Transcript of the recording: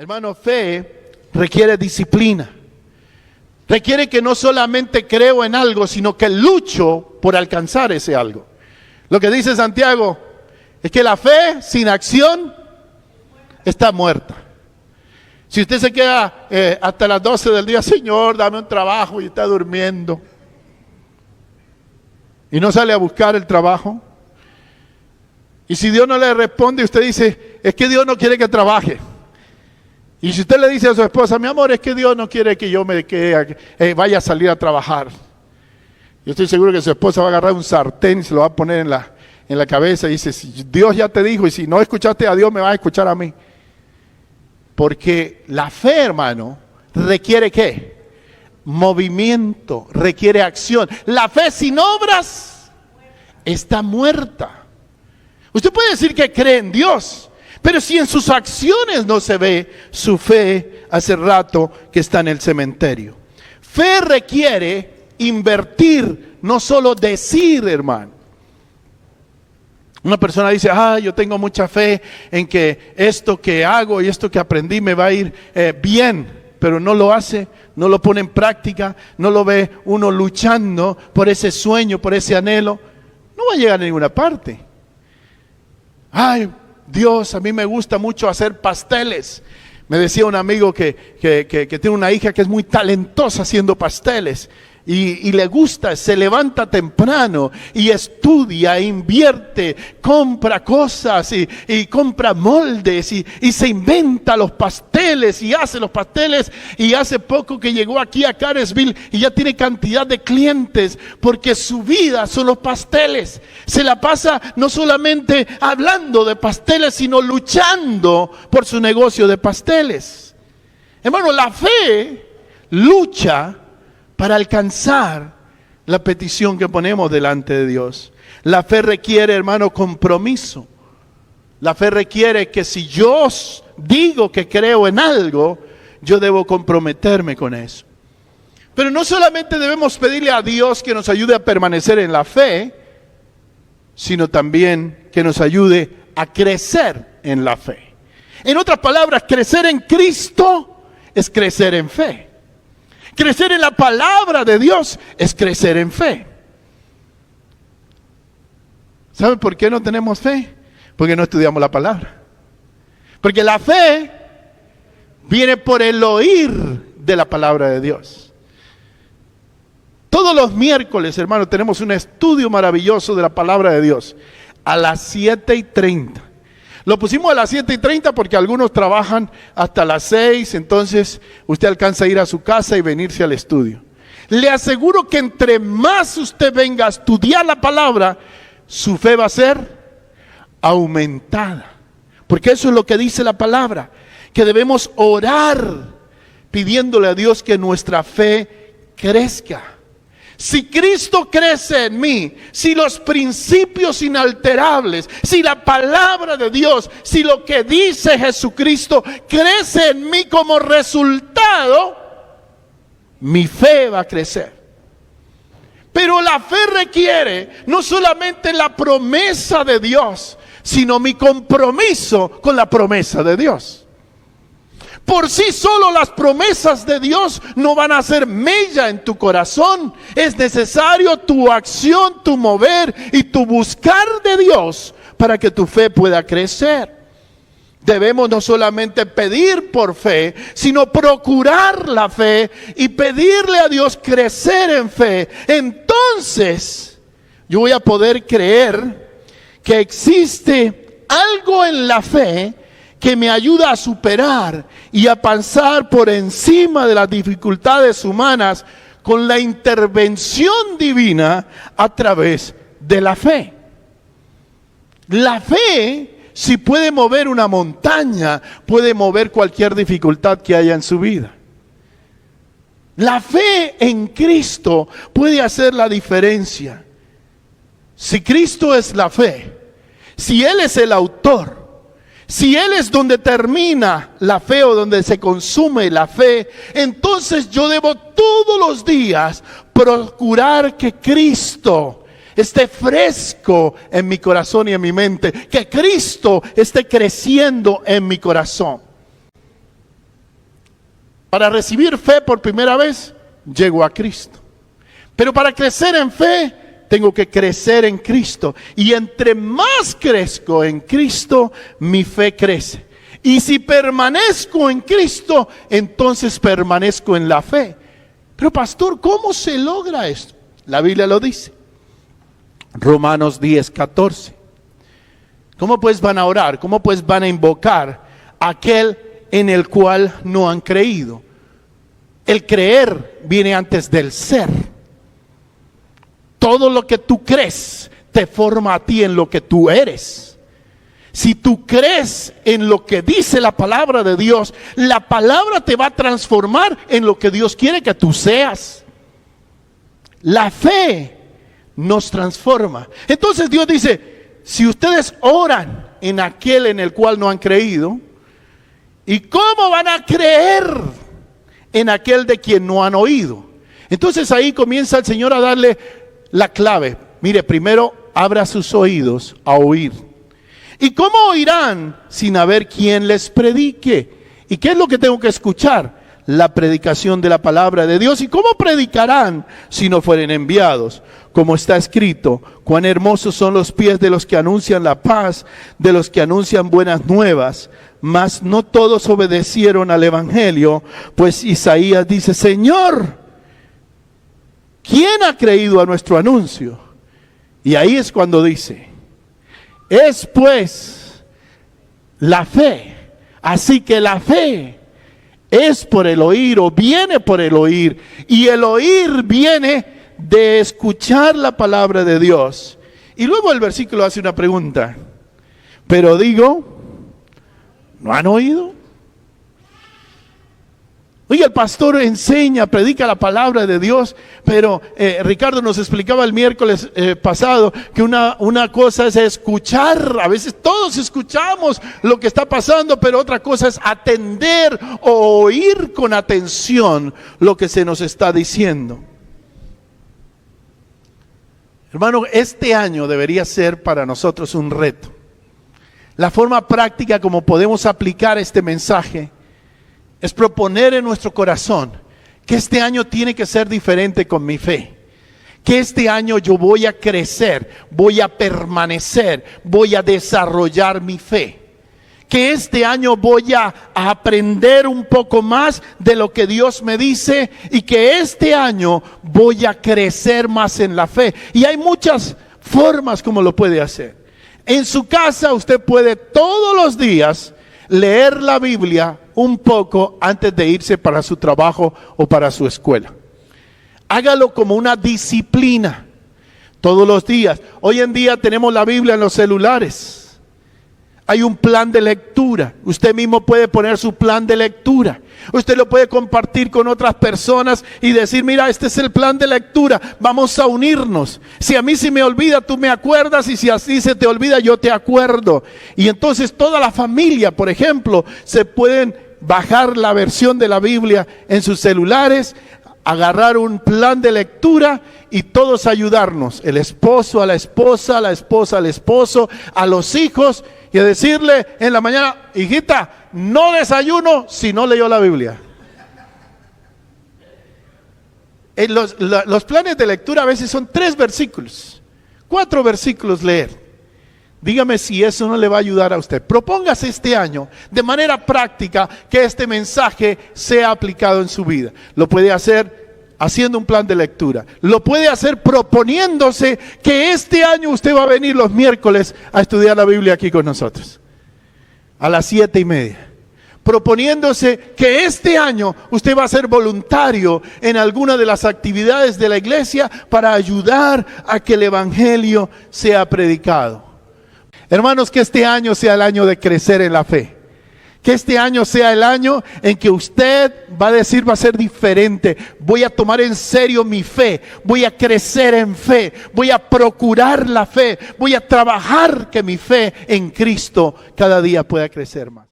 Hermano, fe requiere disciplina. Requiere que no solamente creo en algo, sino que lucho por alcanzar ese algo. Lo que dice Santiago es que la fe sin acción está muerta. Si usted se queda hasta las 12 del día, Señor, dame un trabajo, y está durmiendo, y no sale a buscar el trabajo, y si Dios no le responde, usted dice, es que Dios no quiere que trabaje. Y si usted le dice a su esposa, mi amor, es que Dios no quiere que yo vaya a salir a trabajar, yo estoy seguro que su esposa va a agarrar un sartén y se lo va a poner en la cabeza y dice, si Dios ya te dijo, y si no escuchaste a Dios, me vas a escuchar a mí. Porque la fe, hermano, requiere ¿qué? Movimiento, requiere acción. La fe sin obras está muerta. Usted puede decir que cree en Dios, pero si en sus acciones no se ve, su fe hace rato que está en el cementerio. Fe requiere invertir, no solo decir, hermano. Una persona dice, yo tengo mucha fe en que esto que hago y esto que aprendí me va a ir bien, pero no lo hace, no lo pone en práctica, no lo ve uno luchando por ese sueño, por ese anhelo, no va a llegar a ninguna parte. Ay, Dios, a mí me gusta mucho hacer pasteles. Me decía un amigo que tiene una hija que es muy talentosa haciendo pasteles. Y le gusta, se levanta temprano y estudia, invierte, compra cosas y compra moldes y se inventa los pasteles y hace los pasteles. Y hace poco que llegó aquí a Caresville y ya tiene cantidad de clientes porque su vida son los pasteles. Se la pasa no solamente hablando de pasteles, sino luchando por su negocio de pasteles. Hermano, la fe lucha para alcanzar la petición que ponemos delante de Dios. La fe requiere, hermano, compromiso. La fe requiere que si yo digo que creo en algo, yo debo comprometerme con eso. Pero no solamente debemos pedirle a Dios que nos ayude a permanecer en la fe, sino también que nos ayude a crecer en la fe. En otras palabras, crecer en Cristo es crecer en fe. Crecer en la palabra de Dios es crecer en fe. ¿Sabe por qué no tenemos fe? Porque no estudiamos la palabra. Porque la fe viene por el oír de la palabra de Dios. Todos los miércoles, hermano, tenemos un estudio maravilloso de la palabra de Dios a las 7:30. Lo pusimos a las 7:30 porque algunos trabajan hasta las 6, entonces usted alcanza a ir a su casa y venirse al estudio. Le aseguro que entre más usted venga a estudiar la palabra, su fe va a ser aumentada. Porque eso es lo que dice la palabra, que debemos orar pidiéndole a Dios que nuestra fe crezca. Si Cristo crece en mí, si los principios inalterables, si la palabra de Dios, si lo que dice Jesucristo crece en mí como resultado, mi fe va a crecer. Pero la fe requiere no solamente la promesa de Dios, sino mi compromiso con la promesa de Dios. Por sí solo las promesas de Dios no van a hacer mella en tu corazón. Es necesario tu acción, tu mover y tu buscar de Dios para que tu fe pueda crecer. Debemos no solamente pedir por fe, sino procurar la fe y pedirle a Dios crecer en fe. Entonces, yo voy a poder creer que existe algo en la fe que me ayuda a superar y a pasar por encima de las dificultades humanas con la intervención divina a través de la fe. La fe, si puede mover una montaña, puede mover cualquier dificultad que haya en su vida. La fe en Cristo puede hacer la diferencia. Si Cristo es la fe, si Él es el autor, si Él es donde termina la fe o donde se consume la fe, entonces yo debo todos los días procurar que Cristo esté fresco en mi corazón y en mi mente, que Cristo esté creciendo en mi corazón. Para recibir fe por primera vez, llego a Cristo. Pero para crecer en fe, tengo que crecer en Cristo. Y entre más crezco en Cristo, mi fe crece. Y si permanezco en Cristo, entonces permanezco en la fe. Pero pastor, ¿cómo se logra esto? La Biblia lo dice. Romanos 10:14. ¿Cómo pues van a orar? ¿Cómo pues van a invocar a aquel en el cual no han creído? El creer viene antes del ser. Todo lo que tú crees te forma a ti en lo que tú eres. Si tú crees en lo que dice la palabra de Dios, la palabra te va a transformar en lo que Dios quiere que tú seas. La fe nos transforma. Entonces Dios dice, si ustedes oran en aquel en el cual no han creído, ¿y cómo van a creer en aquel de quien no han oído? Entonces ahí comienza el Señor a darle la clave. Mire, primero abra sus oídos a oír. ¿Y cómo oirán sin haber quien les predique? ¿Y qué es lo que tengo que escuchar? La predicación de la palabra de Dios. ¿Y cómo predicarán si no fueren enviados? Como está escrito, cuán hermosos son los pies de los que anuncian la paz, de los que anuncian buenas nuevas. Mas no todos obedecieron al evangelio, pues Isaías dice, Señor, ¿quién ha creído a nuestro anuncio? Y ahí es cuando dice, es pues la fe. Así que la fe es por el oír o viene por el oír. Y el oír viene de escuchar la palabra de Dios. Y luego el versículo hace una pregunta. Pero digo, ¿no han oído? Oye, el pastor enseña, predica la palabra de Dios, pero Ricardo nos explicaba el miércoles pasado que una cosa es escuchar. A veces todos escuchamos lo que está pasando, pero otra cosa es atender o oír con atención lo que se nos está diciendo. Hermano, este año debería ser para nosotros un reto. La forma práctica como podemos aplicar este mensaje es proponer en nuestro corazón que este año tiene que ser diferente con mi fe. Que este año yo voy a crecer, voy a permanecer, voy a desarrollar mi fe. Que este año voy a aprender un poco más de lo que Dios me dice y que este año voy a crecer más en la fe. Y hay muchas formas como lo puede hacer. En su casa usted puede todos los días leer la Biblia un poco antes de irse para su trabajo o para su escuela. Hágalo como una disciplina todos los días. Hoy en día tenemos la Biblia en los celulares. Hay un plan de lectura. Usted mismo puede poner su plan de lectura. Usted lo puede compartir con otras personas y decir, mira, este es el plan de lectura. Vamos a unirnos. Si a mí se me olvida, tú me acuerdas. Y si así se te olvida, yo te acuerdo. Y entonces toda la familia, por ejemplo, se pueden bajar la versión de la Biblia en sus celulares, agarrar un plan de lectura y todos ayudarnos. El esposo a la esposa, la esposa al esposo, a los hijos. Y a decirle en la mañana, hijita, no desayuno si no leyó la Biblia. Los planes de lectura a veces son 3 versículos, 4 versículos leer. Dígame si eso no le va a ayudar a usted. Propóngase este año de manera práctica que este mensaje sea aplicado en su vida. Lo puede hacer haciendo un plan de lectura. Lo puede hacer proponiéndose que este año usted va a venir los miércoles a estudiar la Biblia aquí con nosotros. A las 7:30. Proponiéndose que este año usted va a ser voluntario en alguna de las actividades de la iglesia para ayudar a que el evangelio sea predicado. Hermanos, que este año sea el año de crecer en la fe. Que este año sea el año en que usted va a decir, va a ser diferente. Voy a tomar en serio mi fe. Voy a crecer en fe. Voy a procurar la fe. Voy a trabajar que mi fe en Cristo cada día pueda crecer más.